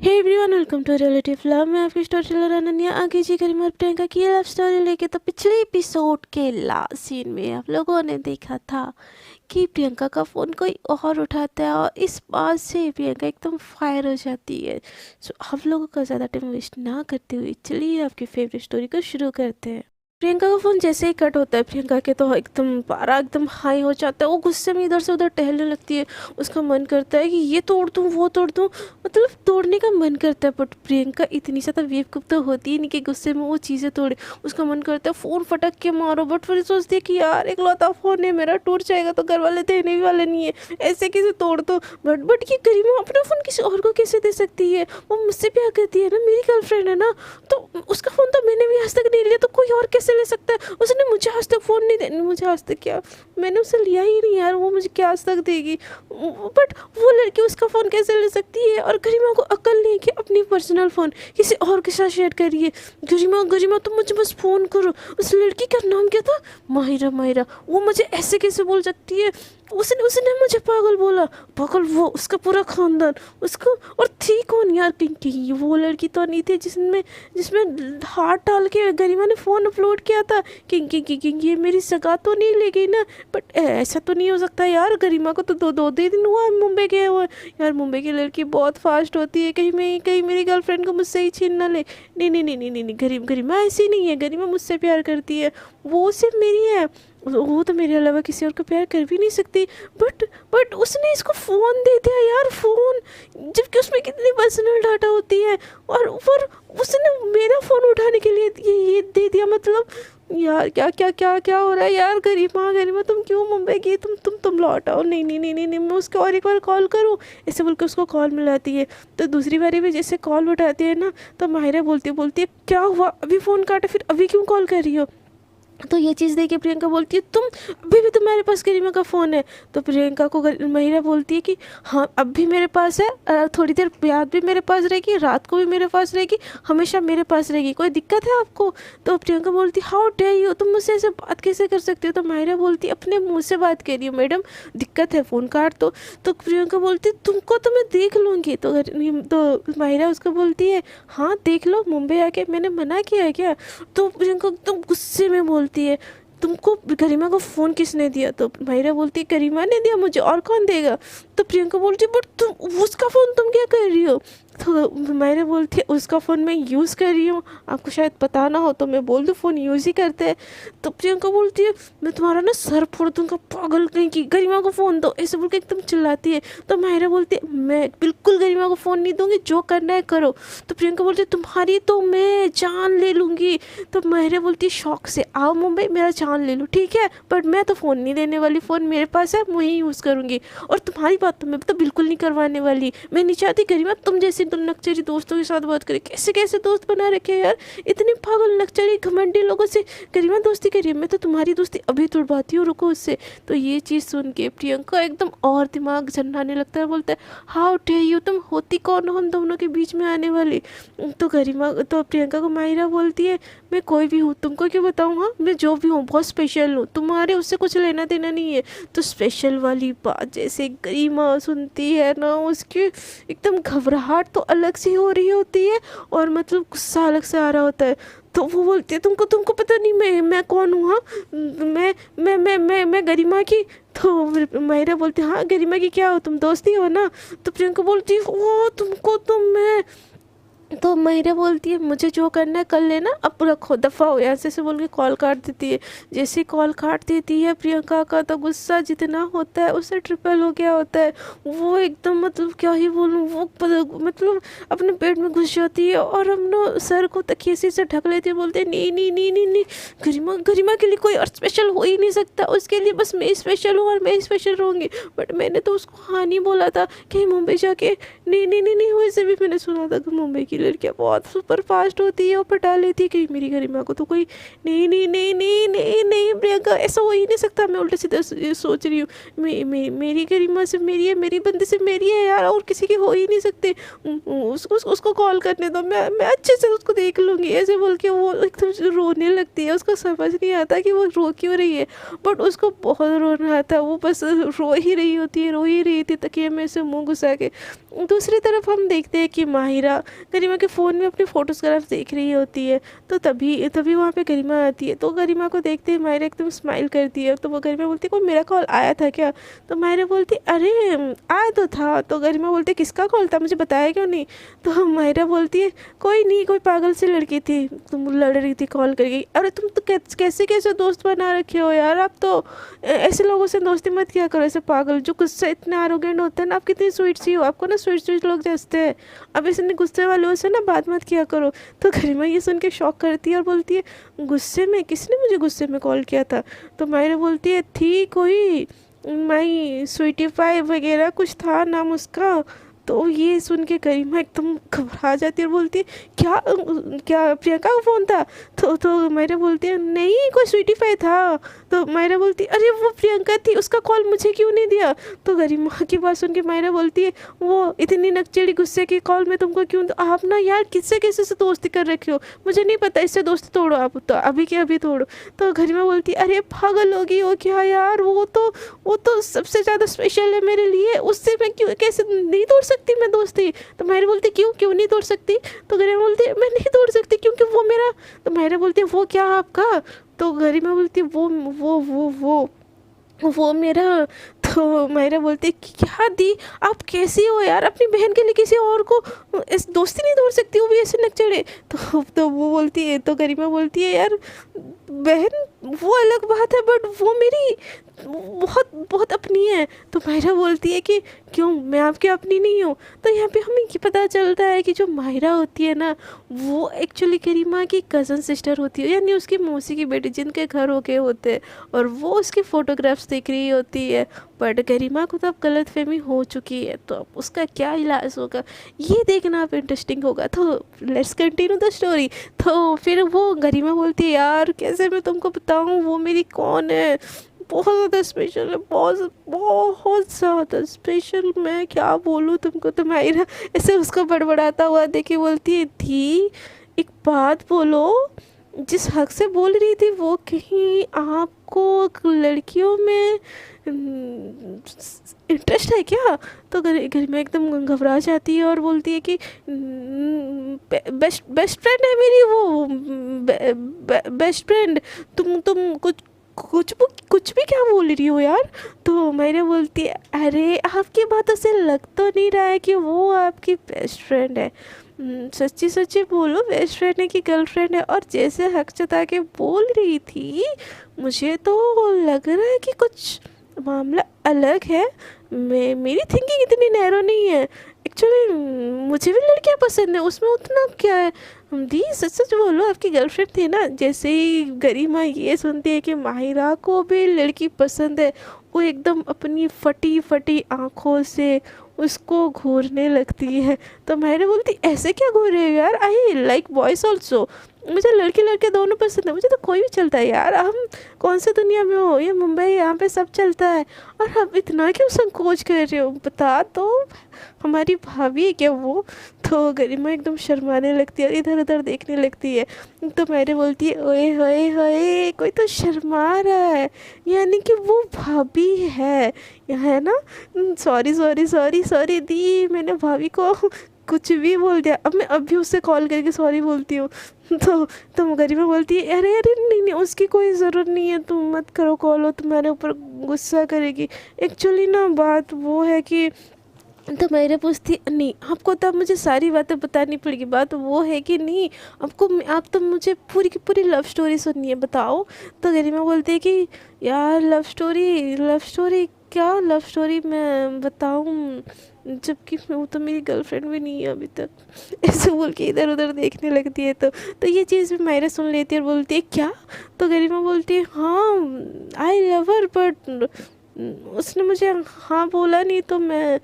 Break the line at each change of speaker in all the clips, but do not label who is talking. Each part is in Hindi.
Hey everyone, welcome to reality vlog. मैं आपकी स्टोरी टेलर अनन्या। आगे जी करीम और प्रियंका की लव स्टोरी लेके तो पिछले एपिसोड के लास्ट सीन में आप लोगों ने देखा था कि प्रियंका का फ़ोन कोई और उठाता है और इस बात से प्रियंका एकदम फायर हो जाती है। सो हम लोगों का ज़्यादा टाइम वेस्ट ना करते हुए चलिए आपकी फेवरेट स्टोरी को शुरू करते हैं। प्रियंका का फ़ोन जैसे ही कट होता है, प्रियंका के तो एकदम पारा एकदम हाई हो जाता है। वो गुस्से में इधर से उधर टहलने लगती है। उसका मन करता है कि ये तोड़ दूँ वो तोड़ दूँ, मतलब तोड़ने का मन करता है। बट प्रियंका इतनी ज़्यादा बेवकूफ़ तो होती ही नहीं कि गुस्से में वो चीज़ें तोड़े। उसका मन करता है फ़ोन फटक के मारो, बट फिर सोचती है कि यार इकलौता फ़ोन है मेरा, टूट जाएगा तो घर वाले देने भी वाले नहीं है, ऐसे कैसे तोड़ दो। बट ये गरिमा अपना फ़ोन किसी और को कैसे दे सकती है? वो मुझसे प्यार करती है ना, मेरी गर्लफ्रेंड है ना, तो उसका फ़ोन तो मैंने भी आज तक नहीं लिया, तो कोई और कैसे ले सकता है? उसने मुझे आज तक फ़ोन नहीं दे, मुझे आज तक क्या, मैंने उसे लिया ही नहीं यार, वो मुझे क्या आज तक देगी? बट वो लड़की उसका फ़ोन कैसे ले सकती है? और गरिमा को अक्ल नहीं कि अपनी पर्सनल फ़ोन किसी और के साथ शेयर करिए। गरिमा गरिमा तुम मुझे बस फ़ोन करो। उस लड़की का नाम क्या था? माहिरा। माहिरा वो मुझे ऐसे कैसे बोल सकती है? उसने उसने मुझे पागल बोला। पागल वो, उसका पूरा ख़ानदान उसको। और थी कौन यार? कि वो लड़की तो नहीं थी जिसमें जिसमें हाथ डाल के गरिमा ने फ़ोन अपलोड किया था। कि ये मेरी सगा तो नहीं ले गई ना? बट ऐसा तो नहीं हो सकता यार, गरिमा को तो दो दिन हुआ मुंबई गए हुए। यार मुंबई की लड़की बहुत फास्ट होती है, कहीं मेरी गर्लफ्रेंड को मुझसे ही छीन ना ले। नहीं, गरिमा ऐसी नहीं है। गरिमा मुझसे प्यार करती है, वो सिर्फ मेरी है, वो तो मेरे अलावा किसी और को प्यार कर भी नहीं सकती। बट उसने इसको फ़ोन दे दिया यार, फ़ोन, जबकि उसमें कितनी पर्सनल डाटा होती है। और उसने मेरा फ़ोन उठाने के लिए ये दे दिया। मतलब यार क्या क्या क्या क्या हो रहा है यार? गरिमा गरिमा तुम क्यों मुंबई गई? तुम लौट आओ। नहीं, मैं उसको और एक बार कॉल करूँ? ऐसे बोल के उसको कॉल मिलाती है। तो दूसरी बारी भी जैसे कॉल उठाती है ना, तो माहिरा बोलती है क्या हुआ, अभी फ़ोन काटा, फिर अभी क्यों कॉल कर रही हो? तो ये चीज़ देख के प्रियंका बोलती है तुम अभी भी तुम्हारे पास गरिमा का फ़ोन है? तो प्रियंका को महिरा बोलती है कि हाँ अब भी मेरे पास है, थोड़ी देर बाद भी मेरे पास रहेगी, रात को भी मेरे पास रहेगी, हमेशा मेरे पास रहेगी, कोई दिक्कत है आपको? तो प्रियंका बोलती हाउ डे यू, तुम मुझसे ऐसे बात कैसे कर सकती हो? तो महिरा बोलती अपने मुँह से बात कर रही हो मैडम, दिक्कत है फ़ोन काट दो। तो प्रियंका बोलती तुमको तो मैं देख लूँगी। तो महिरा उसको बोलती है हाँ देख लो, मुंबई आके मैंने मना किया है क्या? तो प्रियंका एकदम गुस्से में बोलती है तुमको गरिमा को फ़ोन किसने दिया? तो माहिरा बोलती है गरिमा ने दिया मुझे, और कौन देगा? तो प्रियंका बोलती है बट तुम उसका फ़ोन तुम क्या कर रही हो? तो माहिरा बोलती है उसका फ़ोन मैं यूज़ कर रही हूँ, आपको शायद पता ना हो तो मैं बोल दूँ फ़ोन यूज़ ही करते हैं। तो प्रियंका बोलती है मैं तुम्हारा ना सर फोड़ दूँगा, पागल कहीं की, गरिमा को फ़ोन दो, ऐसे बोल के एकदम चिल्लाती है। तो माहिरा बोलती है मैं बिल्कुल गरिमा को फ़ोन नहीं दूँगी, जो करना है करो। तो प्रियंका बोलती है तुम्हारी तो मैं जान ले लूँगी। तो माहिरा बोलती है शौक से आओ मुंबई, मेरा जान ले लो ठीक है, बट मैं तो फ़ोन नहीं देने वाली, फ़ोन मेरे पास है, मैं ही यूज़ करूँगी। और तुम्हारी बात तो मैं तो बिल्कुल नहीं करवाने वाली। मैं नहीं चाहती गरिमा तुम जैसी तो नक्चरी दोस्तों के साथ बात करे। कैसे कैसे दोस्त बना रखे यार, इतने पागल नक्चरी घमंडी लोगों से गरिमा दोस्ती करिए, मैं तो तुम्हारी दोस्ती अभी तुड़वाती हूँ, रुको उससे। तो ये चीज़ सुन के प्रियंका एकदम और दिमाग झंडाने लगता है, बोलता है हाउ डे यू, तुम होती कौन हो हम दोनों के बीच में आने वाली? तो प्रियंका को माहिरा बोलती है मैं कोई भी हूँ, तुमको क्यों बताऊँ? हाँ मैं जो भी हूँ बहुत स्पेशल हूँ, तुम्हारे उससे कुछ लेना देना नहीं है। तो स्पेशल वाली बात जैसे गरिमा सुनती है ना, उसकी एकदम घबराहट तो अलग सी हो रही होती है, और मतलब गुस्सा अलग से आ रहा होता है। तो वो बोलती है तुमको तुमको पता नहीं मैं कौन हूँ? हाँ मैं गरिमा की। तो माहिरा बोलती है हाँ गरिमा की क्या हो, तुम दोस्ती हो ना? तो प्रियंका बोलती है ओ तुमको तो मैं। तो माहिरा बोलती है मुझे जो करना है कर लेना, अब रखो दफ़ा हो यहाँ से बोल के कॉल काट देती है। जैसे कॉल काट देती है, प्रियंका का तो गुस्सा जितना होता है उससे ट्रिपल हो गया होता है। वो एकदम मतलब क्या ही बोलूँ, वो मतलब अपने पेट में घुस जाती है और हम ना सर को तकिए से ढक लेती है। बोलते हैं नहीं, गरिमा गरिमा के लिए कोई और स्पेशल हो ही नहीं सकता, उसके लिए बस मैं स्पेशल हूँ और मैं स्पेशल रहूँगी। बट मैंने तो उसको हाँ नहीं बोला था कि मुंबई जाके, नहीं, वैसे भी मैंने सुना था कि मुंबई की लड़की लड़कियाँ बहुत सुपर फास्ट होती है और पटा लेती है कि मेरी गरिमा को तो कोई नहीं नहीं नहीं नहीं नहीं नहीं प्रियंका, ऐसा हो ही नहीं सकता। मैं उल्टा सीधा सोच रही हूँ, मेरी गरिमा सिर्फ मेरी है, मेरी बंदी सिर्फ मेरी है यार, और किसी की हो ही नहीं सकते। उसको कॉल करने दो, मैं अच्छे से उसको देख लूँगी, ऐसे बोल के वो एकदम रोने लगती है। उसको समझ नहीं आता कि वो रो क्यों रही है, बट उसको बहुत रोना आता है। वो बस रो ही रही होती है, रो ही रही थी तकिए में से मुंह घुसा के। दूसरी तरफ हम देखते हैं कि माहिरा गरिमा के फ़ोन में अपनी फ़ोटोग्राफ देख रही होती है। तो तभी तभी वहाँ पे गरिमा आती है। तो गरिमा को देखते ही माहिरा एकदम स्माइल करती है। तो वो गरिमा बोलती है कोई मेरा कॉल आया था क्या? तो माहिरा बोलती अरे आया तो था। तो गरिमा बोलती किसका कॉल था, मुझे बताया क्यों नहीं? तो माहिरा बोलती है कोई नहीं, कोई पागल सी लड़की थी, तुम लड़ रही थी कॉल करके। अरे तुम तो कैसे कैसे दोस्त बना रखे हो यार, आप तो ऐसे लोगों से दोस्ती मत किया करो, ऐसे पागल जो गुस्से इतने आरोगेंट होते हैं ना। आप कितनी स्वीट सी हो, आपको ना स्वीट स्वीट लोग जैसते हैं। अब ऐसे गुस्से वालों से ना बात मत किया करो। तो गरिमा ये सुन के शॉक करती है और बोलती है गुस्से में? किसने मुझे गुस्से में कॉल किया था? तो माहिरा बोलती है थी कोई माई स्वीटी पाई वगैरह कुछ था नाम उसका। तो ये सुन के गरिमा एकदम घबरा जाती है और बोलती है क्या क्या प्रियंका का फ़ोन था? तो मायरा बोलती है नहीं कोई स्वीटी फाई था। तो मायरा बोलती है अरे वो प्रियंका थी, उसका कॉल मुझे क्यों नहीं दिया? तो गरिमा की बात सुन के मायरा बोलती है वो इतनी नकचड़ी गुस्से की कॉल मैं तुमको क्यों दूँ? आप ना यार किससे किससे से दोस्ती कर रखे हो, मुझे नहीं पता, इससे दोस्ती तोड़ो आप, तो अभी के अभी तोड़ो। तो गरिमा बोलती है अरे पागल होगी हो क्या यार, वो तो सबसे ज़्यादा स्पेशल है मेरे लिए, उससे मैं क्यों कैसे नहीं तोड़ सकती मैं दोस्ती? तो माहिरा बोलती क्यों क्यों नहीं तोड़ सकती? तो गरिमा बोलती है मैं नहीं तोड़ सकती क्योंकि वो मेरा। तो माहिरा बोलती है वो क्या आपका? तो गरिमा बोलती है वो मेरा। तो माहिरा बोलती है क्या दी, आप कैसी हो यार, अपनी बहन के लिए किसी और को इस दोस्ती नहीं तोड़ सकती, वो भी ऐसे नकचड़े। तो वो बोलती है, तो गरिमा बोलती है यार बहन वो अलग बात है, बट वो मेरी बहुत बहुत अपनी है। तो माहिरा बोलती है कि क्यों मैं आपकी अपनी नहीं हूँ? तो यहाँ पे हमें ये पता चलता है कि जो माहिरा होती है ना, वो एक्चुअली गरिमा की कज़न सिस्टर होती है, यानी उसकी मौसी की बेटी जिनके घर होके होते हैं, और वो उसकी फ़ोटोग्राफ्स देख रही होती है। बट गरिमा को तो अब गलतफहमी हो चुकी है, तो अब उसका क्या इलाज होगा ये देखना अब इंटरेस्टिंग होगा। तो लेट्स कंटिन्यू द स्टोरी। तो फिर वो गरिमा बोलती है यार कैसे मैं तुमको बताऊँ वो मेरी कौन है, बहुत ज़्यादा स्पेशल है, बहुत बहुत ज़्यादा स्पेशल, मैं क्या बोलूँ तुमको। तो माहिरा ऐसे उसको बड़बड़ाता हुआ देखी बोलती है धी एक बात बोलो, जिस हक से बोल रही थी वो कहीं आपको लड़कियों में इंटरेस्ट है क्या? तो घर में एकदम घबरा जाती है और बोलती है कि बेस्ट फ्रेंड है मेरी वो, बेस्ट फ्रेंड। तुम कुछ भी क्या बोल रही हो यार? तो मैंने बोलती है अरे आपकी बातों से लग तो नहीं रहा है कि वो आपकी बेस्ट फ्रेंड है, सच्ची सच्ची बोलो बेस्ट फ्रेंड है कि गर्लफ्रेंड है? और जैसे हक जता के बोल रही थी मुझे तो लग रहा है कि कुछ मामला अलग है। मेरी थिंकिंग इतनी नैरो नहीं है एक्चुअली, मुझे भी लड़कियां पसंद है, उसमें उतना क्या है। दी सच सच बोलो आपकी गर्लफ्रेंड थी ना? जैसे ही गरिमा ये सुनती है कि माहिरा को भी लड़की पसंद है, वो एकदम अपनी फटी फटी आँखों से उसको घूरने लगती है। तो माहिरा बोलती ऐसे क्या घूर रहे हो यार, आई लाइक बॉयज़ ऑल्सो, मुझे लड़के लड़के दोनों पसंद है, मुझे तो कोई भी चलता है यार, हम कौन से दुनिया में हो, ये मुंबई यहाँ पे सब चलता है। और आप इतना क्यों संकोच कर रहे हो, बता तो हमारी भाभी है क्या वो? तो गरिमा एकदम शर्माने लगती है और इधर उधर देखने लगती है। तो मैंने बोलती है ओए होए होए कोई तो शर्मा रहा है, यानी कि वो भाभी है है ना? सॉरी सॉरी सॉरी सॉरी दी, मैंने भाभी को कुछ भी बोल दिया, अब मैं अभी उससे कॉल करके सॉरी बोलती हूँ। तो गरिमा बोलती है अरे अरे नहीं नहीं उसकी कोई ज़रूरत नहीं है, तुम मत करो कॉल, वो तुम्हारे ऊपर गुस्सा करेगी। एक्चुअली ना बात वो है कि, तो मैंने पूछती नहीं आपको तो अब मुझे सारी बातें बतानी पड़ेगी, बात वो है कि नहीं आपको, आप तो मुझे पूरी की पूरी लव स्टोरी सुननी है, बताओ। तो गरिमा बोलती है कि यार लव स्टोरी क्या लव स्टोरी मैं बताऊँ, जबकि वो तो मेरी गर्लफ्रेंड भी नहीं है अभी तक, ऐसे बोल के इधर उधर देखने लगती है। तो ये चीज़ भी मायरा सुन लेती है और बोलती है क्या? तो गरिमा बोलती है हाँ आई लव हर, बट उसने मुझे हाँ बोला नहीं तो मैं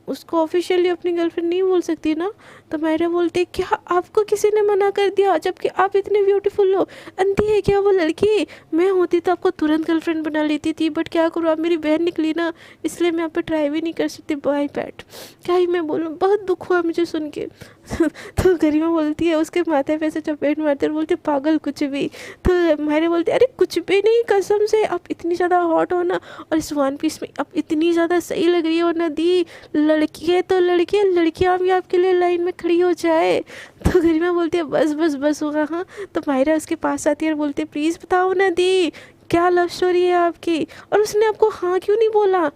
उसको ऑफिशियली अपनी गर्लफ्रेंड नहीं बोल सकती ना। तो मायरा बोलती है क्या आपको किसी ने मना कर दिया, जबकि आप इतने ब्यूटीफुल हो, अंधी है क्या वो लड़की? मैं होती तो आपको तुरंत गर्लफ्रेंड बना लेती थी, बट क्या करूँ, आप मेरी बहन निकली ना, इसलिए मैं आप पे ट्राई भी नहीं कर सकती। बाय बैट, क्या ही मैं बोलूँ, बहुत दुख हुआ मुझे सुन के। तो गरिमा बोलती है, उसके माथे पे से चपेट मारते और बोलती पागल कुछ भी। तो मायरा बोलती है अरे कुछ भी नहीं, कसम से आप इतनी ज़्यादा हॉट हो ना, और इस वन पीस में आप इतनी ज़्यादा सही लग रही हो ना दी, लड़की है तो लड़की है, लड़कियाँ भी आपके लिए लाइन में खड़ी हो जाए। तो गरिमा बोलती है बस बस बस होगा हाँ। तो मायरा उसके पास आती है और बोलती है प्लीज़ बताओ ना दी, क्या लव स्टोरी है आपकी, और उसने आपको हाँ क्यों नहीं बोला?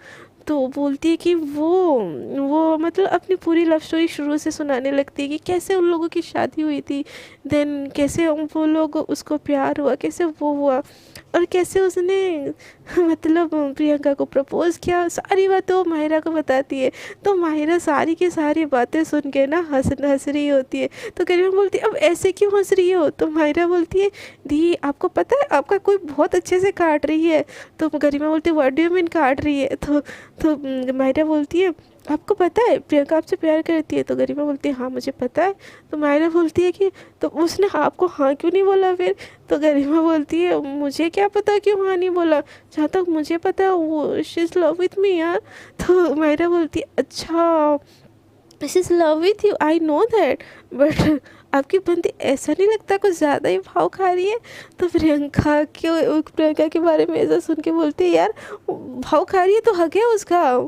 तो बोलती है कि वो मतलब अपनी पूरी लव स्टोरी शुरू से सुनाने लगती है कि कैसे उन लोगों की शादी हुई थी, देन कैसे वो लोग, उसको प्यार हुआ, कैसे वो हुआ, और कैसे उसने मतलब प्रियंका को प्रपोज किया, सारी बातें वो माहिरा को बताती है। तो माहिरा सारी की सारी बातें सुन के ना हंस रही होती है। तो करीमा बोलती है अब ऐसे क्यों हंस रही हो? तो माहिरा बोलती है दी आपको पता है आपका कोई बहुत अच्छे से काट रही है। तो गरिमा बोलती है व्हाट डू यू मीन काट रही है? तो माहिरा बोलती है आपको पता है प्रियंका आपसे प्यार करती है? तो गरिमा बोलती है हाँ मुझे पता है। तो माहिरा बोलती है कि तो उसने आपको हाँ क्यों नहीं बोला फिर? तो गरिमा बोलती है मुझे क्या पता क्यों हाँ नहीं बोला, जहाँ तक मुझे पता है वो she is love with me यार। तो माहिरा बोलती है अच्छा she is love with you, I know that, but आपकी बंदी ऐसा नहीं लगता कुछ ज़्यादा ही भाव खा रही है? तो प्रियंका के बारे में ऐसा सुन के बोलती है यार भाव खा रही है तो हक है उसका,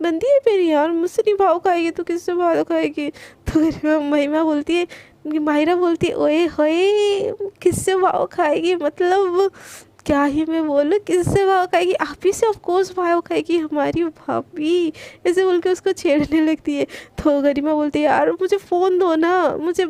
बंदी है मेरी यार, मुझसे नहीं भाव खाएगी तो किससे भाव खाएगी? तो महिमा बोलती है, माहिरा बोलती है ओए होए किससे भाव खाएगी, मतलब क्या ही मैं बोलूँ, किससे भाव खाएगी? आप ही से ऑफ कोर्स भाव खाएगी, हमारी भाभी, ऐसे बोल के उसको छेड़ने लगती है। तो गरिमा बोलती है यार मुझे फ़ोन दो ना, मुझे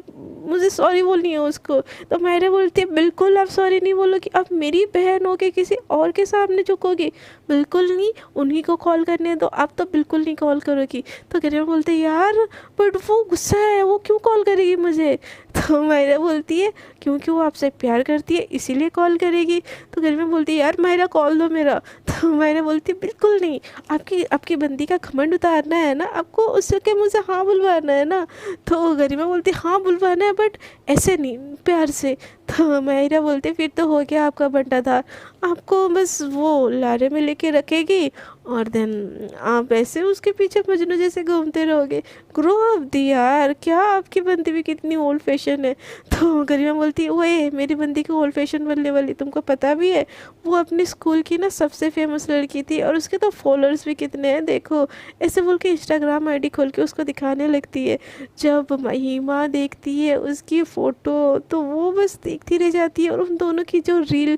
मुझे सॉरी बोलनी है उसको। तो मायरा बोलती है बिल्कुल आप सॉरी नहीं बोलोगी, आप मेरी बहन हो के किसी और के सामने झुकोगी? बिल्कुल नहीं, उन्हीं को कॉल करने दो, आप तो बिल्कुल नहीं कॉल करोगी। तो गरिमा बोलती है यार बट वो गुस्सा है, वो क्यों कॉल करेगी मुझे? तो मायरा बोलती है क्योंकि वो आपसे प्यार करती है इसीलिए कॉल करेगी। तो गरिमा बोलती है यार मायरा कॉल दो मेरा। तो मायरा बोलती है बिल्कुल नहीं, आपकी आपकी बंदी का घमंड उतारना है ना आपको, उसके मुझे हाँ बुलवाना है ना। तो गरिमा बोलती है हाँ बुलवाना है बट ऐसे नहीं, प्यार से। तो मायरा बोलती है फिर तो हो गया आपका बंटाधार, आपको बस वो लारे में लेके रखेगी और देन आप ऐसे उसके पीछे मजनू जैसे घूमते रहोगे। ग्रो अप दी यार, क्या आपकी बंदी भी कितनी ओल्ड फैशन है। तो गरिमा बोलती है ओए मेरी बंदी को ओल्ड फैशन बनने वाली तुमको पता भी है? वो अपने स्कूल की ना सबसे फेमस लड़की थी और उसके तो फॉलोअर्स भी कितने हैं देखो, ऐसे बोल के इंस्टाग्राम आईडी खोल के उसको दिखाने लगती है। जब महिमा देखती है उसकी फ़ोटो तो वो बस देखती रह जाती है, और उन दोनों की जो रील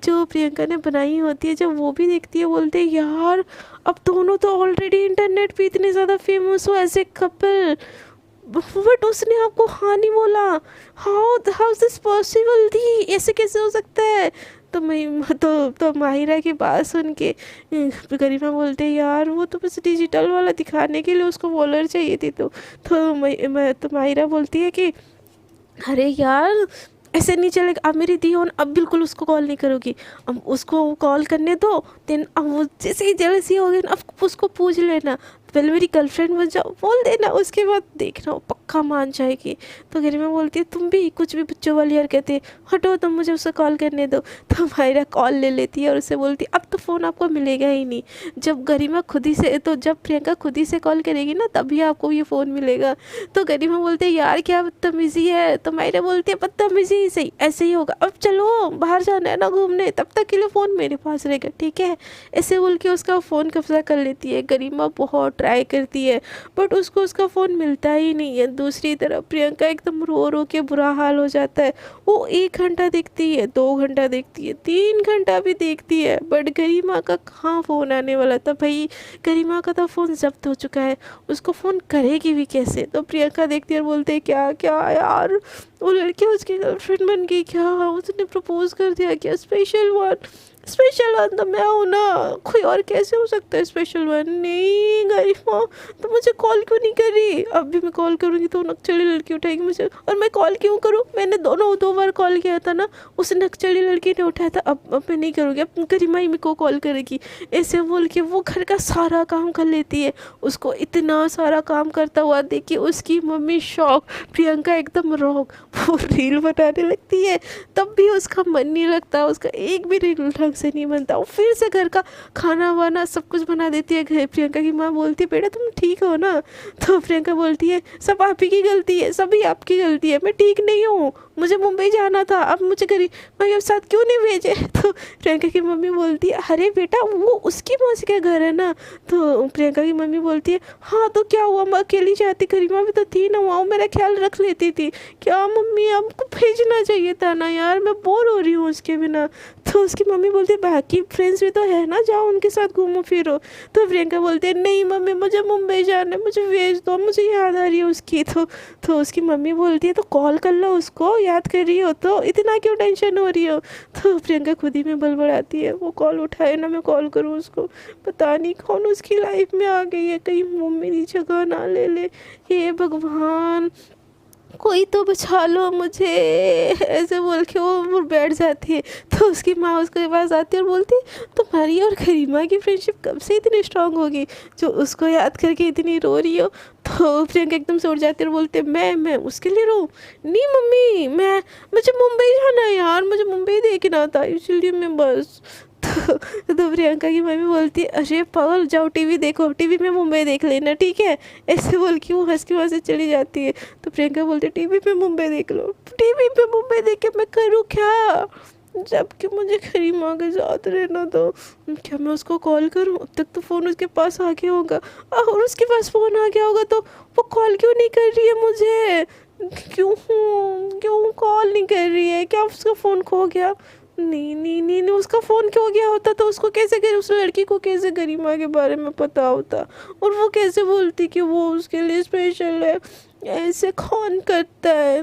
जो प्रियंका ने बनाई होती है जब वो भी देखती है, बोलते हैं यार अब दोनों तो ऑलरेडी इंटरनेट पे इतने ज़्यादा फेमस हो एज ए कपल, बट उसने आपको हाँ नहीं बोला। हाउ इज दिस पॉसिबल दी, ऐसे कैसे हो सकता है? तो मैं तो माहिरा की बात सुन के गरिमा बोलते हैं यार वो तो बस डिजिटल वाला दिखाने के लिए उसको फॉलोअर चाहिए थी। तो माहिरा बोलती है कि अरे यार ऐसे नहीं चलेगा, अब मेरी दी हो ना, अब बिल्कुल उसको कॉल नहीं करोगी, अब उसको कॉल करने दो, देन अब वो जैसे ही जेलसी होगी ना अब उसको पूछ लेना, पहले मेरी गर्लफ्रेंड बन जाओ बोल देना, उसके बाद देखना वो पक्का मान जाएगी। तो गरिमा बोलती है तुम भी कुछ भी बच्चों वाली हरकतें, हटो तुम, मुझे उससे कॉल करने दो। तो मायरा कॉल ले लेती है और उससे बोलती है अब तो फ़ोन आपको मिलेगा ही नहीं, जब गरिमा खुद ही से, तो जब प्रियंका खुद ही से कॉल करेगी ना तभी आपको ये फ़ोन मिलेगा। तो गरिमा बोलते हैं यार क्या बदतमीज़ी है। तो मायरा बोलती है बदतमीज़ी ही सही, ऐसे ही होगा, अब चलो बाहर जाना है ना घूमने, तब तक के लिए फ़ोन मेरे पास रहेगा ठीक है? ऐसे बोल के उसका फ़ोन कब्जा कर लेती है। गरिमा बहुत ट्राई करती है बट उसको उसका फ़ोन मिलता ही नहीं है। दूसरी तरफ प्रियंका एकदम रो रो के बुरा हाल हो जाता है, वो 1 घंटा देखती है, 2 घंटा देखती है, 3 घंटा भी देखती है, बट गरिमा का कहाँ फ़ोन आने वाला था भाई, गरिमा का तो फ़ोन जब्त हो चुका है, उसको फ़ोन करेगी भी कैसे? तो प्रियंका देखती है और बोलते है क्या क्या यार वो लड़की उसकी गर्लफ्रेंड बन गई क्या? उसने प्रपोज कर दिया क्या? स्पेशल वन, स्पेशल वन तो मैं हूँ ना, कोई और कैसे हो सकता है स्पेशल वन? नहीं गरिमा, तो मुझे कॉल क्यों नहीं कर रही? अब भी मैं कॉल करूँगी तो नक्चली लड़की उठाएगी मुझे, और मैं कॉल क्यों करूँ? मैंने दोनों 2 बार कॉल किया था ना, उस नक्चली लड़की ने उठाया था। अब मैं नहीं करूँगी, अब गरिमा ही मेरे को कॉल करेगी। ऐसे बोल के वो घर का सारा काम कर लेती है। उसको इतना सारा काम करता हुआ देखिए उसकी मम्मी शॉक, प्रियंका एकदम रॉक। वो रील बनाने लगती है तब भी उसका मन नहीं लगता, उसका एक भी रील ढंग से नहीं बनता। वो फिर से घर का खाना वाना सब कुछ बना देती है। घर प्रियंका की माँ बोलती है बेटा तुम ठीक हो ना? तो प्रियंका बोलती है सब आप ही की गलती है, सभी आपकी गलती है, मैं ठीक नहीं हूँ, मुझे मुंबई जाना था, अब मुझे भाई के साथ क्यों नहीं भेजे? तो प्रियंका की मम्मी बोलती है अरे बेटा वो उसकी मौसी का घर है ना। तो प्रियंका की मम्मी बोलती है हाँ तो क्या हुआ, मैं अकेली जाती, गरिमा भी तो थी ना वहाँ, वो मेरा ख्याल रख लेती थी। क्या मम्मी आपको भेजना चाहिए था ना यार, मैं बोर हो रही हूँ उसके बिना। तो उसकी मम्मी बोलती है बाकी फ्रेंड्स भी तो है ना, जाओ उनके साथ घूमो फिरो। तो प्रियंका बोलती है नहीं मम्मी मुझे मुंबई जाना है, मुझे भेज दो, मुझे याद आ रही है उसकी। तो उसकी मम्मी बोलती है तो कॉल कर लो उसको, याद कर रही हो तो इतना क्यों टेंशन हो रही हो? तो प्रियंका खुद ही में बड़बड़ाती है, वो कॉल उठाए ना मैं कॉल करूँ उसको, पता नहीं कौन उसकी लाइफ में आ गई है, कहीं वो मेरी जगह ना ले ले। हे भगवान कोई तो बचा लो मुझे, ऐसे बोल के वो बैठ जाती है। तो उसकी माँ उसके पास आती है और बोलती है तुम्हारी और गरिमा की फ्रेंडशिप कब से इतनी स्ट्रांग होगी जो उसको याद करके इतनी रो रही हो? तो प्रियंका एकदम से उठ जाती है और बोलती है मैं उसके लिए रो? नहीं मम्मी मुझे मुंबई जाना है यार, मुझे मुंबई देखना था इसलिए मैं बस। तो प्रियंका की मम्मी बोलती है अरे पागल जाओ टीवी देखो, टीवी में मुंबई देख लेना ठीक है, ऐसे बोल के वो हंस के वहाँ से चली जाती है। तो प्रियंका बोलती है टीवी पे मुंबई देख लो, टीवी पे मुंबई देख के मैं करूँ क्या, जबकि मुझे गरिमा के साथ रहना तो। क्या मैं उसको कॉल करूँ? अब तक तो फ़ोन उसके पास आ गया होगा, और उसके पास फ़ोन आ गया होगा तो वो कॉल क्यों नहीं कर रही है मुझे? क्यों कॉल नहीं कर रही है? क्या उसका फ़ोन खो गया? नहीं, उसका फ़ोन क्यों गया होता तो उसको कैसे उस लड़की को कैसे गरिमा के बारे में पता होता, और वो कैसे बोलती कि वो उसके लिए स्पेशल है? ऐसे कौन करता है?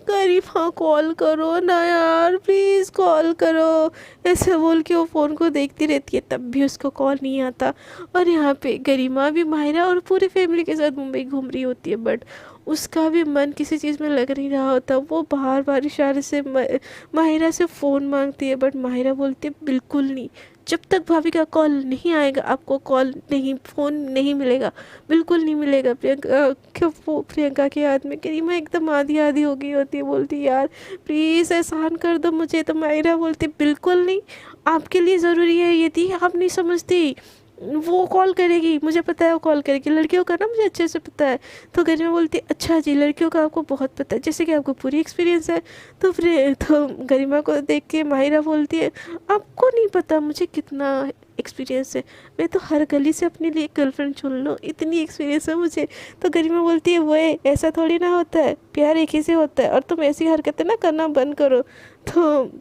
गरिमा कॉल करो ना यार, प्लीज़ कॉल करो। ऐसे बोल के वो फ़ोन को देखती रहती है तब भी उसको कॉल नहीं आता। और यहाँ पे गरिमा भी माहिरा और पूरी फैमिली के साथ मुंबई घूम रही होती है, बट उसका भी मन किसी चीज़ में लग नहीं रहा होता। वो बार बार इशारे से माहिरा से फ़ोन मांगती है, बट माहिरा बोलती है बिल्कुल नहीं, जब तक भाभी का कॉल नहीं आएगा आपको कॉल नहीं, फ़ोन नहीं मिलेगा, बिल्कुल नहीं मिलेगा। प्रियंका के हाथ में गरिमा एकदम आधी आधी हो गई होती है, बोलती यार प्लीज़ एहसान कर दो मुझे। तो माहिरा बोलती बिल्कुल नहीं, आपके लिए ज़रूरी है, यदि आप नहीं समझती वो कॉल करेगी, मुझे पता है वो कॉल करेगी, लड़कियों का ना मुझे अच्छे से पता है। तो गरिमा बोलती अच्छा जी लड़कियों का आपको बहुत पता है, जैसे कि आपको पूरी एक्सपीरियंस है। तो गरिमा को देख के माहिरा बोलती है आपको नहीं पता मुझे कितना एक्सपीरियंस है, मैं तो हर गली से अपने लिए गर्लफ्रेंड चुन लूँ, इतनी एक्सपीरियंस है मुझे। तो गरिमा बोलती है वो ऐसा थोड़ी ना होता है, प्यार एक ही से होता है, और तुम ऐसी हरकतें ना करना बंद करो। तो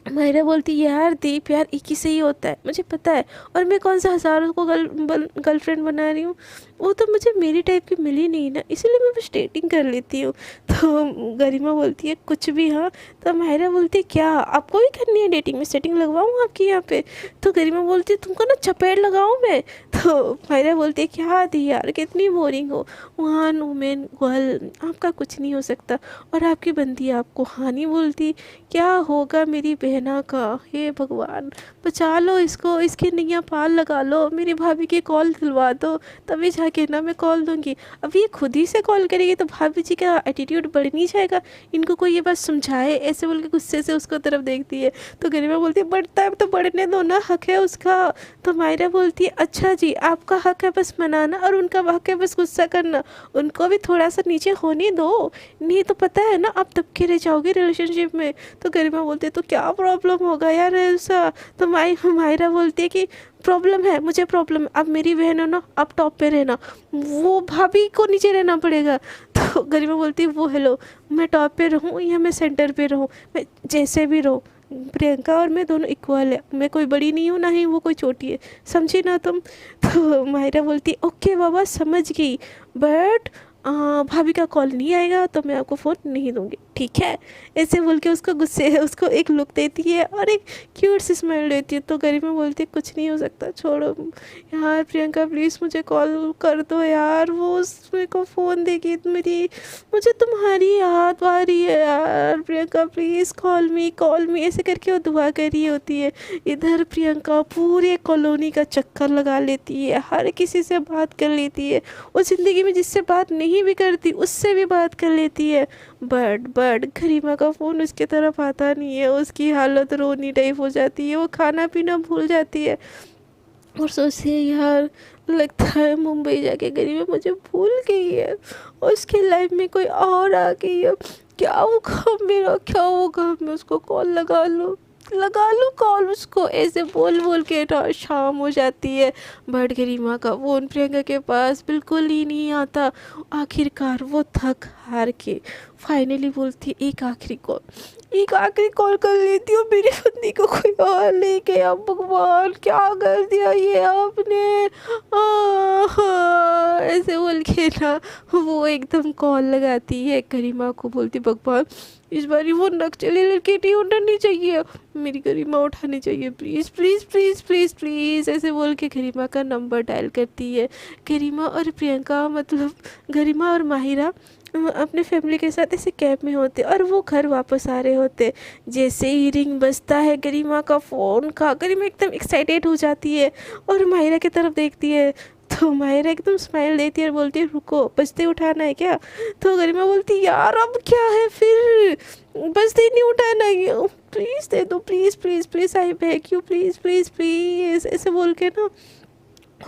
मायरा बोलती यार दीप यार एक ही से ही होता है, मुझे पता है, और मैं कौन सा हज़ारों को गर्लफ्रेंड बना रही हूँ, वो तो मुझे मेरी टाइप की मिली नहीं ना, इसीलिए मैं बस डेटिंग कर लेती हूँ। तो गरिमा बोलती है कुछ भी हाँ। तो मायरा बोलती है क्या आपको भी करनी है डेटिंग में, सेटिंग लगवाऊँ आपकी यहाँ पे? तो गरिमा बोलती है तुमको ना चपेट लगाऊँ मैं? तो मायरा बोलती है क्या दी यार कितनी बोरिंग हो, वन वुमेन गर्ल, आपका कुछ नहीं हो सकता, और आपकी बंदी आपको हानि बोलती, क्या होगा मेरी बहना का? हे भगवान बचा लो इसको, इसकी नैया पाल लगा लो, मेरी भाभी की कॉल दिलवा दो, तभी जाके ना मैं कॉल दूंगी। अब ये खुद ही से कॉल करेगी तो भाभी जी का एटीट्यूड बढ़ नहीं जाएगा, इनको कोई ये बात समझाए, ऐसे बोल के गुस्से से उसको तरफ देखती है। तो गरिमा बोलती है बढ़ता है तो बढ़ने दो ना, हक है उसका। तो मायरा बोलती है अच्छा जी आपका हक है बस मनाना, और उनका हक है बस गुस्सा करना, उनको भी थोड़ा सा नीचे होने दो, नहीं तो पता है ना आप दबके रह जाओगे रिलेशनशिप में। तो गरिमा बोलती है तो क्या प्रॉब्लम होगा यार ऐसा? तो मायरा बोलती है कि प्रॉब्लम है, मुझे प्रॉब्लम है, अब मेरी बहन हो ना, अब टॉप पे रहना, वो भाभी को नीचे रहना पड़ेगा। तो गरिमा बोलती है वो हेलो, मैं टॉप पे रहूँ या मैं सेंटर पे रहूँ, मैं जैसे भी रहूँ, प्रियंका और मैं दोनों इक्वल है, मैं कोई बड़ी नहीं हूँ ना ही वो कोई छोटी है, समझी ना तुम? तो मायरा बोलती है ओके बाबा समझ गई, बट भाभी का कॉल नहीं आएगा तो मैं आपको फ़ोन नहीं दूँगी, ठीक है? ऐसे बोल के उसको गुस्से है उसको एक लुक देती है और एक क्यूट सी स्माइल देती है। तो गरिमा बोलती है कुछ नहीं हो सकता, छोड़ो यार प्रियंका प्लीज़ मुझे कॉल कर दो यार, वो मेरे को फ़ोन देगी मेरी, मुझे तुम्हारी याद आ रही है यार, प्रियंका प्लीज़ कॉल मी ऐसे करके वो दुआ कर रही होती है। इधर प्रियंका पूरे कॉलोनी का चक्कर लगा लेती है, हर किसी से बात कर लेती है, वो ज़िंदगी में जिससे बात नहीं भी करती उससे भी बात कर लेती है। बट गरिमा का फ़ोन उसकी तरफ आता नहीं है, उसकी हालत रोनी टाइप हो जाती है, वो खाना पीना भूल जाती है और सोचती है यार लगता है मुंबई जाके गरिमा मुझे भूल गई है, उसकी लाइफ में कोई और आ गई है। क्या होगा मेरा, क्या होगा, मैं उसको कॉल लगा लूँ कॉल उसको, ऐसे बोल बोल के शाम हो जाती है। बट गरिमा का फ़ोन प्रियंका के पास बिल्कुल ही नहीं आता। आखिरकार वो थक हार के फाइनली बोलती एक आखिरी कॉल कर लेती हूँ, मेरी बंदी को कोई और ले गया, भगवान क्या कर दिया ये आपने, ऐसे बोल के ना वो एकदम कॉल लगाती है गरिमा को, बोलती भगवान इस बारी वो नक्सली लड़की नहीं उठानी चाहिए, मेरी गरिमा उठानी चाहिए, please please please please please, ऐसे बोल के गरिमा का नंबर डायल करती है। गरिमा और प्रियंका मतलब गरिमा और माहिरा अपने फैमिली के साथ ऐसे कैब में होते और वो घर वापस आ रहे होते। जैसे ही रिंग बजता है गरिमा का फ़ोन का, गरिमा एकदम एक्साइटेड हो जाती है और माहिरा की तरफ देखती है। तो माहिरा एकदम स्माइल देती है और बोलती है रुको बजते उठाना है क्या। तो गरिमा बोलती यार अब क्या है फिर, बजते ही नहीं उठाना है, प्लीज़ दे दो please please please I beg you please please please, ऐसे बोल के ना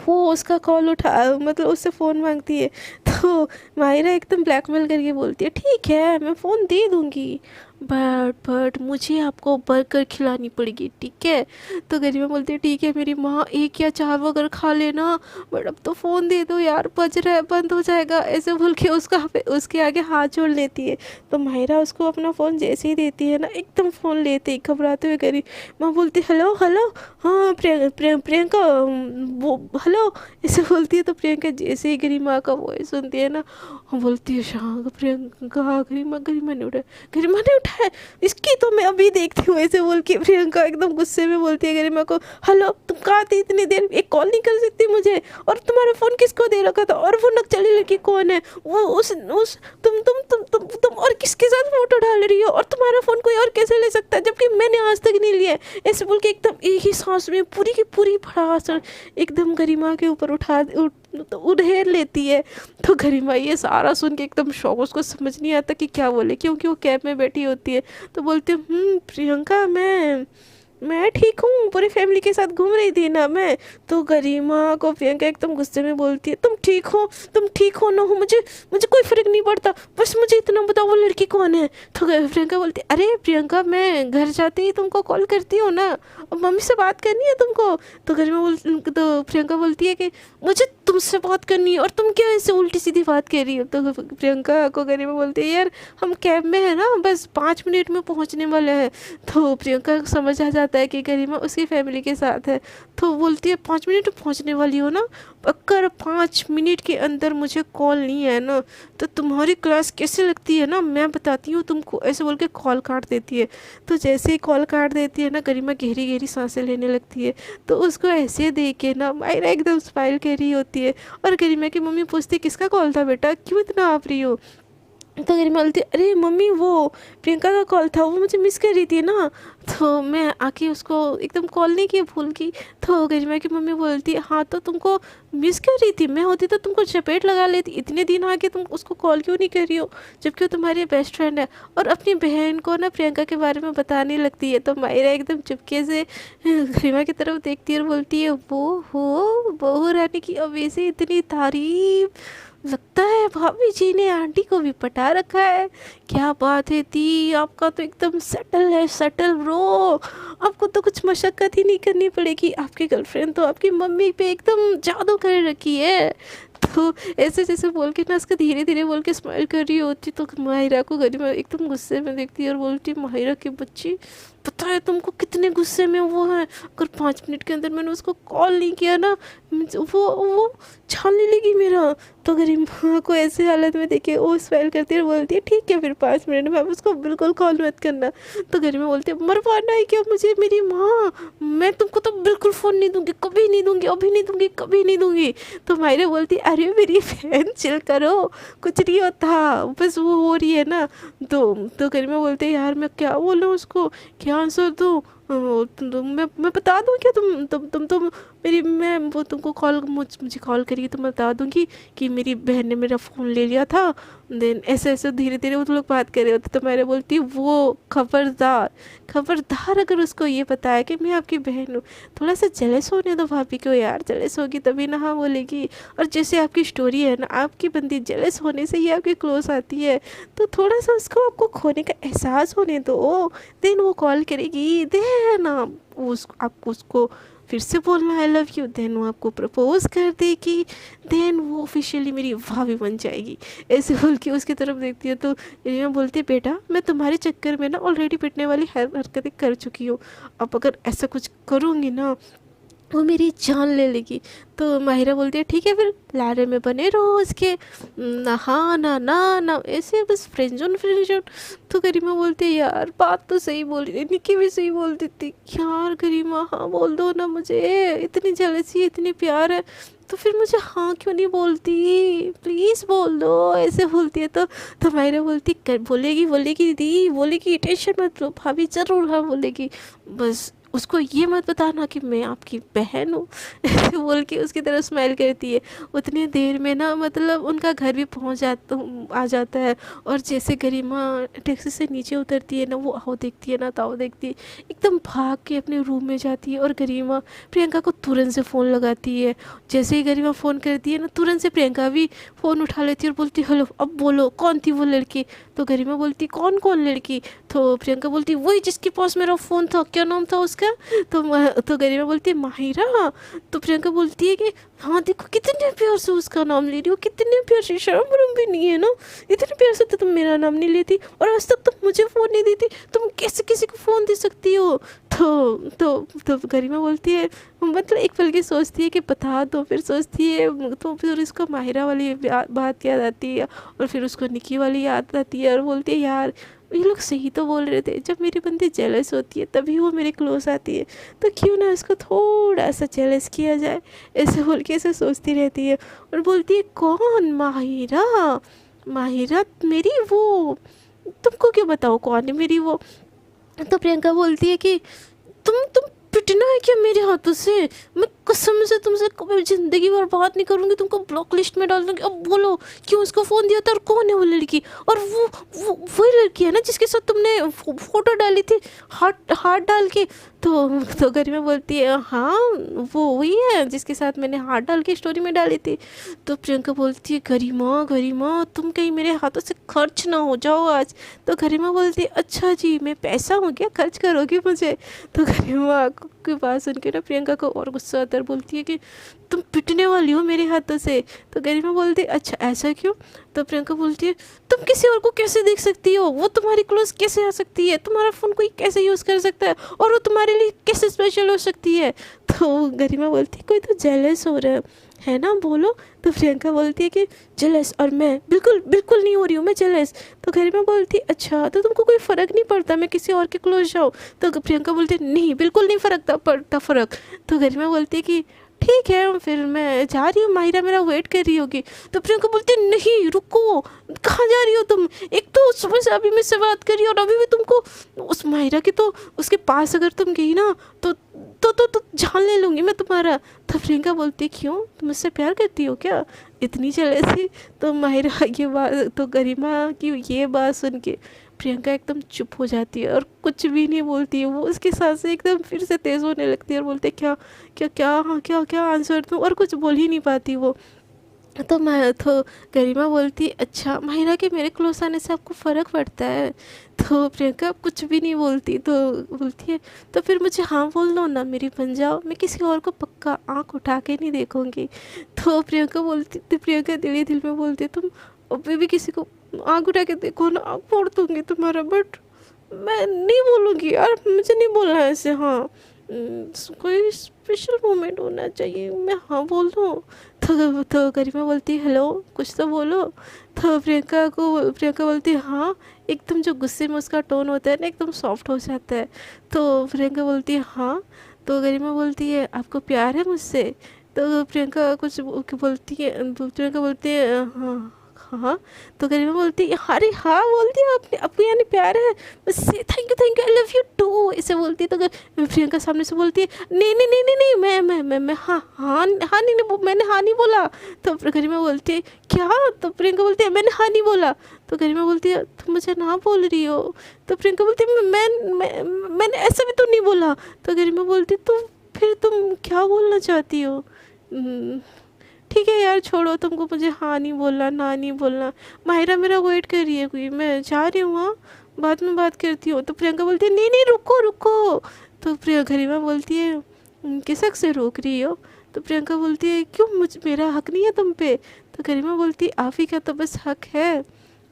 वो उसका कॉल उठा मतलब उससे फ़ोन मांगती है। तो माहिरा एकदम ब्लैकमेल करके बोलती है ठीक है मैं फ़ोन दे दूँगी बट मुझे आपको बर्गर खिलानी पड़ेगी, ठीक है। तो गरिमा बोलती है ठीक है मेरी माँ 1 या 4 बर्गर खा लेना, बट अब तो फ़ोन दे दो यार, बज रहा है बंद हो जाएगा, ऐसे बोल के उसके आगे हाथ जोड़ लेती है। तो माहिरा उसको अपना फ़ोन जैसे ही देती है ना एकदम फ़ोन लेते ही घबराते हुए गरिमा बोलती हेलो हेलो, हाँ प्रियंका वो हेलो, ऐसे बोलती है। तो प्रियंका जैसे ही गरिमा का वॉइस सुनती है ना बोलती है शाह प्रियंका, गरिमा ने उठाया, इसकी तो मैं अभी देखती हूँ, ऐसे बोल के प्रियंका एकदम गुस्से में बोलती है गरिमा को हेलो तुम कहाँ थी इतनी देर, एक कॉल नहीं कर सकती मुझे, और तुम्हारा फ़ोन किसको दे रखा था, और वो नक्सली लड़की कौन है, वो उस तुम और किसके साथ फोटो डाल रही हो, और तुम्हारा फ़ोन कोई और कैसे ले सकता है जबकि मैंने आज तक नहीं लिया है, ऐसे बोल के एकदम एक ही सांस में पूरी की पूरी भड़ास एकदम गरिमा के ऊपर उधेर लेती है। तो गरिमा ये सारा सुन के एकदम शॉक, उसको समझ नहीं आता कि क्या बोले, क्योंकि वो कैब में बैठी होती है। तो बोलती हूँ प्रियंका मैं ठीक हूँ, पूरी फैमिली के साथ घूम रही थी ना मैं। तो गरिमा को प्रियंका एकदम गुस्से में बोलती है तुम ठीक हो ना हो, मुझे कोई फ़र्क नहीं पड़ता, बस मुझे इतना बताओ वो लड़की कौन है। तो प्रियंका बोलती है अरे प्रियंका मैं घर जाते ही तुमको कॉल करती हूँ ना, और मम्मी से बात करनी है तुमको। तो प्रियंका बोलती है कि मुझे तुमसे बात करनी है और तुम क्या ऐसे उल्टी सीधी बात कर रही हो। तो प्रियंका को गरिमा बोलती है यार हम कैब में है ना, बस 5 मिनट में पहुँचने वाले हैं। तो प्रियंका को समझ आ जाता है कि गरिमा उसकी फैमिली के साथ है। तो बोलती है 5 मिनट में पहुँचने वाली हो ना, अगर 5 मिनट के अंदर मुझे कॉल नहीं है ना तो तुम्हारी क्लास कैसे लगती है ना मैं बताती हूँ तुमको, ऐसे बोल के कॉल काट देती है। तो जैसे ही कॉल काट देती है ना गरिमा गहरी गहरी सांसें लेने लगती है। तो उसको ऐसे देख के ना मायरा एकदम स्माइल कर रही होती है, और गरिमा की मम्मी पूछती किसका कॉल था बेटा, क्यों इतना आप रही हो। तो गरिमा बोलती अरे मम्मी वो प्रियंका का कॉल था, वो मुझे मिस कर रही थी ना, तो मैं आके उसको एकदम कॉल नहीं किया, भूल गई। तो गरिमा की मम्मी बोलती हाँ तो तुमको मिस कर रही थी, मैं होती तो तुमको चपेट लगा लेती, इतने दिन आके तुम उसको कॉल क्यों नहीं कर रही हो जबकि वो तुम्हारी बेस्ट फ्रेंड है। और अपनी बहन को ना प्रियंका के बारे में बताने लगती है। तो मायरा एकदम चुपके से गरिमा की तरफ देखती है और बोलती है वो हो बहू रानी की अब ऐसे इतनी तारीफ, लगता है भाभी जी ने आंटी को भी पटा रखा है, क्या बात है दी, आपका तो एकदम सेटल है, सेटल ब्रो, आपको तो कुछ मशक्क़त ही नहीं करनी पड़ेगी, आपकी गर्लफ्रेंड तो आपकी मम्मी पे एकदम जादू कर रखी है। तो ऐसे जैसे बोल के ना उसका धीरे धीरे बोल के स्माइल कर रही होती। तो माहिरा को गरिमा एकदम गुस्से में देखती है और बोलती माहिरा की बच्ची पता है तुमको कितने गुस्से में वो है, अगर 5 मिनट के अंदर मैंने उसको कॉल नहीं किया ना वो छानने लगी मेरा, तो गरिमा को ऐसे हालत में देखे वो स्माइल करती है और बोलती है ठीक है फिर 5 मिनट में, आप उसको बिल्कुल कॉल मत करना। तो गरिमा बोलती है मरवाना है क्या मुझे मेरी माँ, मैं तुमको तो बिल्कुल फ़ोन नहीं दूंगी, कभी नहीं दूंगी, अभी नहीं दूंगी, कभी नहीं दूंगी। तो मायरा बोलती है अरे मेरी बहन चिल करो, कुछ नहीं होता, बस वो हो रही है ना। तो गरिमा बोलते हैं यार मैं क्या बोलूँ उसको, क्या आंसर दूँ, मैं बता दूँ क्या, तुम मेरी, मैं वो तुमको मुझे कॉल करिए तो मैं बता दूँगी कि मेरी बहन ने मेरा फ़ोन ले लिया था। देन ऐसे ऐसे धीरे धीरे वो लोग बात कर रहे होते, तो मैंने बोलती वो खबरदार, खबरदार अगर उसको ये पता है कि मैं आपकी बहन हूँ, थोड़ा सा जेलस होने दो भाभी को यार, जेलस होगी तभी ना हाँ बोलेगी। और जैसे आपकी स्टोरी है ना, आपकी बंदी जेलस होने से ही आपके क्लोज आती है, तो थोड़ा सा उसको आपको खोने का एहसास होने दो, देन वो कॉल करेगी, देन आप आपको उसको फिर से बोलना आई लव यू, देन वो आपको प्रपोज कर देगी, देन वो ऑफिशियली मेरी भाभी बन जाएगी। ऐसे बोल के उसकी तरफ देखती है तो रीमा बोलती है बेटा मैं तुम्हारे चक्कर में ना ऑलरेडी पिटने वाली हरकतें कर चुकी हूँ, अब अगर ऐसा कुछ करूँगी ना वो मेरी जान ले लेगी। तो माहिरा बोलती है ठीक है फिर लारे में बने रहो उसके, नहा ना ना ना ऐसे बस फ्रेंड जोन। तो गरिमा बोलती है यार बात तो सही बोल रही थी, निक्की भी सही बोलती थी यार, गरिमा हाँ बोल दो ना, मुझे इतनी जेलसी इतनी प्यार है तो फिर मुझे हाँ क्यों नहीं बोलती, प्लीज़ बोल दो, ऐसे बोलती है। तो माहिरा बोलती बोलेगी बोलेगी दीदी बोलेगी, टेंशन मत लो भाभी ज़रूर हाँ बोलेगी, बस उसको ये मत बताना कि मैं आपकी बहन हूँ। ऐसे बोल के उसकी तरफ स्माइल करती है। उतनी देर में ना मतलब उनका घर भी आ जाता है। और जैसे गरिमा टैक्सी से नीचे उतरती है ना, वो आओ देखती है ना ताओ देखती है, एकदम भाग के अपने रूम में जाती है और गरिमा प्रियंका को तुरंत से फ़ोन लगाती है। जैसे ही गरिमा फ़ोन करती है ना, तुरंत से प्रियंका भी फ़ोन उठा लेती है और बोलती हेलो अब बोलो कौन थी वो लड़की। तो गरिमा बोलती कौन कौन लड़की। तो प्रियंका बोलती वही जिसके पास मेरा फ़ोन था, क्या नाम था उसका। तो गरिमा बोलती है माहिरा। तो प्रियंका बोलती है कि हाँ देखो कितने प्यार से उसका नाम ले रही हो, कितने प्यार से, शर्म वरम भी नहीं है ना, इतने प्यार से तो तुम मेरा नाम नहीं लेती और आज तक तुम मुझे फ़ोन नहीं देती, तुम कैसे किसी को फ़ोन दे सकती हो। तो गरिमा बोलती है मतलब एक पल की सोचती है कि बता दो, फिर सोचती है तो फिर इसको माहिरा वाली बात याद आती है और फिर उसको निकी वाली याद आती है और बोलती है यार ये लोग सही तो बोल रहे थे, जब मेरी बंदी जेलस होती है तभी वो मेरे क्लोज आती है, तो क्यों ना उसको थोड़ा सा जेलस किया जाए। ऐसे बोल के ऐसे सोचती रहती है और बोलती है कौन माहिरा, माहिरा मेरी वो, तुमको क्यों बताओ कौन है मेरी वो। तो प्रियंका बोलती है कि तुम पिटना है क्या मेरे हाथों से, मैं कसम से तुमसे कभी ज़िंदगी भर बात नहीं करूँगी, तुमको ब्लॉक लिस्ट में डाल दूँगी। अब बोलो क्यों उसको फ़ोन दिया था और कौन है वो लड़की, और वो वही लड़की है ना जिसके साथ तुमने फ़ोटो डाली थी हार्ट हार्ट डाल के। तो गरिमा बोलती है हाँ वो वही है जिसके साथ मैंने हार्ट डाल के स्टोरी में डाली थी। तो प्रियंका बोलती है गरिमा गरिमा तुम कहीं मेरे हाथों से खर्च ना हो जाओ आज। तो गरिमा बोलती है अच्छा जी मैं पैसा हूँ क्या, खर्च करोगी मुझे। तो गरिमा की बात सुन के ना प्रियंका को और गुस्सा आता है, बोलती है कि तुम पिटने वाली हो मेरे हाथों से। तो गरिमा बोलती है अच्छा ऐसा क्यों। तो प्रियंका बोलती है तुम किसी और को कैसे देख सकती हो, वो तुम्हारी क्लोज कैसे आ सकती है, तुम्हारा फ़ोन कोई कैसे यूज़ कर सकता है और वो तुम्हारे लिए कैसे स्पेशल हो सकती है। तो गरिमा बोलती है कोई तो जेलस हो रहा है ना बोलो। तो प्रियंका बोलती है कि जेलस, और मैं बिल्कुल बिल्कुल नहीं हो रही हूँ मैं जेलस। तो गरिमा बोलती है अच्छा तो तुमको कोई फ़र्क नहीं पड़ता मैं किसी और के क्लोज जाऊँ। तो प्रियंका बोलती है नहीं बिल्कुल नहीं पड़ता फ़र्क। तो गरिमा बोलती है कि ठीक है फिर मैं जा रही हूँ, माहिरा मेरा वेट कर रही होगी। तो प्रियंका बोलती है नहीं रुको, कहाँ जा रही हो तुम, एक तो सुबह से अभी मुझसे बात करी और अभी भी तुमको उस माहिरा की, तो उसके पास अगर तुम गई ना तो जान ले लूँगी मैं तुम्हारा। तो प्रियंका बोलती है क्यों तुम मुझसे प्यार करती हो क्या, इतनी जलेसी। तो माहिरा ये बात, तो गरिमा की ये बात सुन के प्रियंका एकदम चुप हो जाती है और कुछ भी नहीं बोलती है। वो उसके साथ से एकदम फिर से तेज़ होने लगती है और बोलते क्या क्या क्या हाँ क्या क्या आंसर दूँ, और कुछ बोल ही नहीं पाती वो। तो गरिमा बोलती अच्छा माहिरा के मेरे क्लोज आने से आपको फ़र्क पड़ता है। तो प्रियंका कुछ भी नहीं बोलती, तो बोलती है तो फिर मुझे हाँ बोल दो ना, मेरी बन जाओ, मैं किसी और को पक्का आँख उठा के नहीं देखूँगी। तो प्रियंका दिल ही दिल में बोलती तुम अभी भी किसी को आँख उठा के देखो ना, आँख फोड़ दूँगी तुम्हारा, बट मैं नहीं बोलूँगी यार, मुझे नहीं बोलना है ऐसे। हाँ कोई स्पेशल मोमेंट होना चाहिए, मैं हाँ बोल दूँ। तो गरिमा बोलती हेलो, कुछ तो बोलो। तो प्रियंका बोलती हाँ, एकदम जो गुस्से में उसका टोन होता है ना, एकदम सॉफ्ट हो जाता है। तो प्रियंका बोलती है हाँ। तो गरिमा बोलती है आपको प्यार है मुझसे। तो प्रियंका बोलती है हाँ हाँ। तो गरिमा बोलती है अरे हाँ बोल दिया आपने, आपको यानी प्यार है। बस thank you I love you too ऐसे बोलती है। तो प्रियंका सामने से बोलती है नहीं नहीं नहीं नहीं नहीं मैं हाँ हाँ हाँ नहीं नहीं मैंने हाँ नहीं बोला। तो गरिमा बोलती है क्या। तो प्रियंका बोलती है मैंने हाँ नहीं बोला। तो गरिमा बोलती है तुम मुझे ना बोल रही हो। तो प्रियंका बोलती है मैंने ऐसा भी तो नहीं बोला। तो गरिमा बोलती है तो फिर तुम क्या बोलना चाहती हो। "हम्म, ठीक है यार छोड़ो, तुमको मुझे हाँ नहीं बोलना ना नहीं बोलना। माहिरा मेरा वेट कर रही है, कोई मैं जा रही हूँ हाँ, बाद में बात करती हूँ। तो प्रियंका बोलती है नहीं नहीं रुको रुको। तो गरिमा बोलती है किस हक से रोक रही हो। तो प्रियंका बोलती है क्यों, मुझ मेरा हक नहीं है तुम पे। तो गरिमा बोलती है आप ही का तो बस हक है,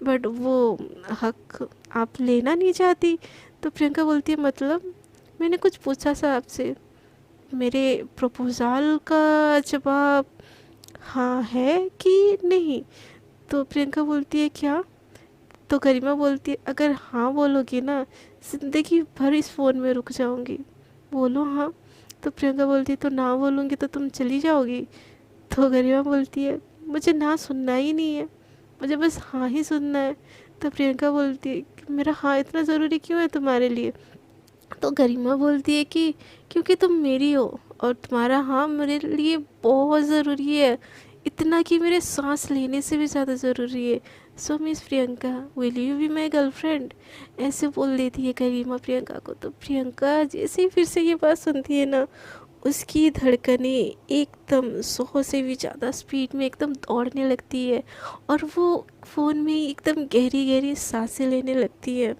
बट वो हक आप लेना नहीं चाहती। तो प्रियंका बोलती है मतलब, मैंने कुछ पूछा सा आपसे, मेरे प्रपोज़ल का जवाब हाँ है कि नहीं। तो प्रियंका बोलती है क्या। तो गरिमा बोलती है अगर हाँ बोलोगी ना, ज़िंदगी भर इस फ़ोन में रुक जाऊंगी, बोलो हाँ। तो प्रियंका बोलती है तो ना बोलूँगी तो तुम चली जाओगी। तो गरिमा बोलती है मुझे ना सुनना ही नहीं है, मुझे बस हाँ ही सुनना है। तो प्रियंका बोलती है कि मेरा हाँ इतना ज़रूरी क्यों है तुम्हारे लिए। तो गरिमा बोलती है कि क्योंकि तुम मेरी हो और तुम्हारा हाँ मेरे लिए बहुत ज़रूरी है, इतना कि मेरे सांस लेने से भी ज़्यादा ज़रूरी है। So miss Priyanka will you be my girlfriend, ऐसे बोल देती है गरिमा प्रियंका को। तो प्रियंका जैसे ही फिर से ये बात सुनती है ना, उसकी धड़कनें एकदम 100 से भी ज़्यादा स्पीड में एकदम दौड़ने लगती है और वो फ़ोन में एकदम गहरी गहरी सांसें लेने लगती है।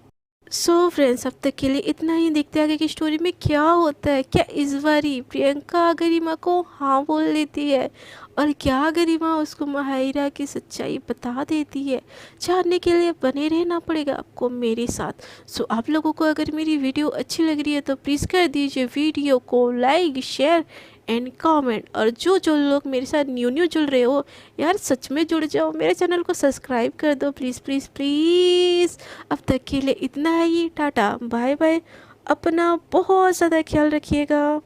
सो फ्रेंड्स अब तक के लिए इतना ही, देखते हैं आगे की स्टोरी में क्या होता है। क्या इस बारी प्रियंका गरिमा को हाँ बोल देती है और क्या गरिमा उसको माहिरा की सच्चाई बता देती है। जानने के लिए बने रहना पड़ेगा आपको मेरे साथ। सो आप लोगों को अगर मेरी वीडियो अच्छी लग रही है तो प्लीज़ कर दीजिए वीडियो को लाइक शेयर एंड कमेंट। और जो जो लोग मेरे साथ न्यू जुड़ रहे हो यार, सच में जुड़ जाओ, मेरे चैनल को सब्सक्राइब कर दो प्लीज़ प्लीज़ प्लीज़। अब तक के लिए इतना ही, टाटा बाय बाय, अपना बहुत ज़्यादा ख्याल रखिएगा।